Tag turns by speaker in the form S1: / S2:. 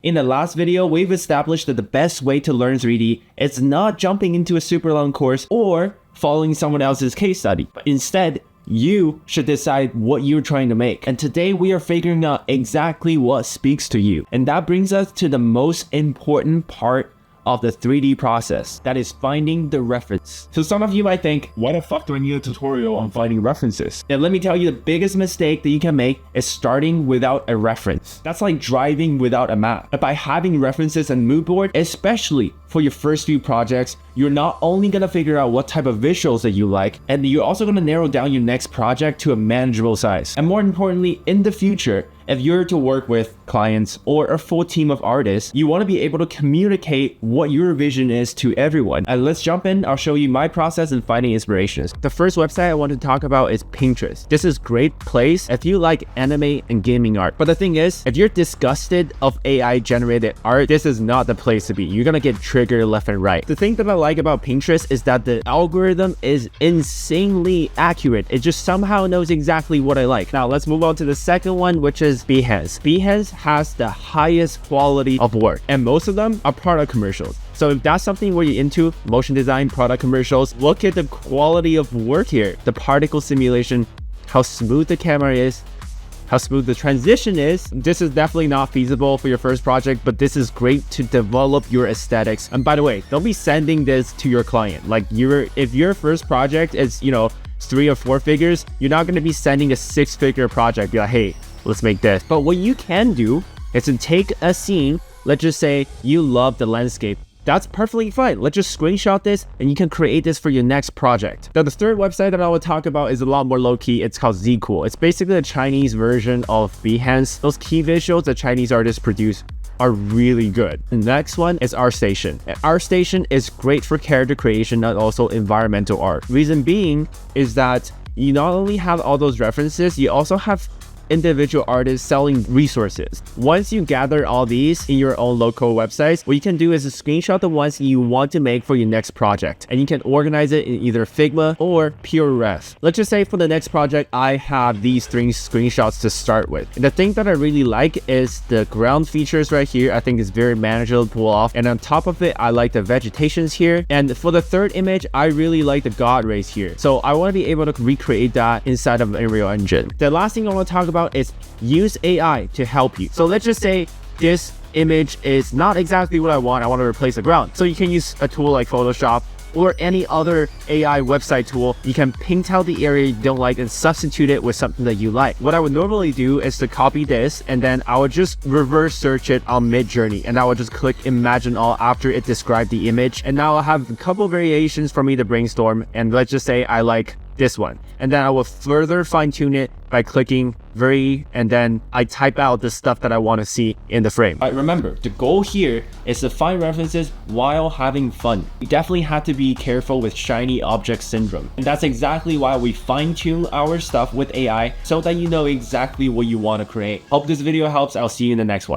S1: In the last video, we've established that the best way to learn 3D is not jumping into a super long course or following someone else's case study, but instead, you should decide what you're trying to make. And today we are figuring out exactly what speaks to you. And that brings us to the most important part of the 3D process, that is finding the reference. So some of you might think, why the fuck do I need a tutorial on finding references? And let me tell you, the biggest mistake that you can make is starting without a reference. That's like driving without a map. But by having references and mood board, especially for your first few projects, you're not only gonna figure out what type of visuals that you like, and you're also gonna narrow down your next project to a manageable size. And more importantly, in the future, if you're to work with clients or a full team of artists, you want to be able to communicate what your vision is to everyone. And let's jump in. I'll show you my process in finding inspirations. The first website I want to talk about is Pinterest. This is a great place if you like anime and gaming art. But the thing is, if you're disgusted of AI generated art, this is not the place to be. You're gonna get triggered left and right. The thing that I like about Pinterest is that the algorithm is insanely accurate. It just somehow knows exactly what I like. Now let's move on to the second one, which is 𝘾𝙃𝙉𝙆𝙎. 𝘾𝙃𝙉 has the highest quality of work, and most of them are product commercials. So if that's something where you're into motion design, product commercials, look at the quality of work here. The particle simulation, how smooth the camera is, how smooth the transition is. This is definitely not feasible for your first project, but this is great to develop your aesthetics. And by the way, don't be sending this to your client. Like if your first project is, 3 or 4 figures, you're not going to be sending a 6-figure project. Be like, hey, let's make this. But what you can do is to take a scene. Let's just say you love the landscape. That's perfectly fine. Let's just screenshot this and you can create this for your next project. Now, the third website that I will talk about is a lot more low-key. It's called 𝘾𝙃𝙉𝙋𝙀𝙍𝙎. It's basically a Chinese version of 𝘾𝙃𝙉𝙆𝙎. Those key visuals that Chinese artists produce are really good. The next one is ArtStation. ArtStation is great for character creation and also environmental art. Reason being is that you not only have all those references, you also have individual artists selling resources. Once you gather all these in your own local websites, what you can do is to screenshot the ones you want to make for your next project, and you can organize it in either Figma or PureRef. Let's just say for the next project, I have these 3 screenshots to start with. And the thing that I really like is the ground features right here. I think it's very manageable to pull off. And on top of it, I like the vegetations here. And for the third image, I really like the God rays here. So I want to be able to recreate that inside of Unreal Engine. The last thing I want to talk about is use AI to help you. So let's just say this image is not exactly what I want. I want to replace the ground. So you can use a tool like Photoshop or any other AI website tool. You can paint out the area you don't like and substitute it with something that you like. What I would normally do is to copy this, and then I would just reverse search it on Midjourney, and I would just click Imagine All after it described the image. And now I'll have a couple variations for me to brainstorm, and let's just say I like this one, and then I will further fine-tune it by clicking vary, and then I type out the stuff that I want to see in the frame. All right, remember, the goal here is to find references while having fun. You definitely have to be careful with shiny object syndrome, and that's exactly why we fine-tune our stuff with AI so that you know exactly what you want to create. Hope this video helps. I'll see you in the next one.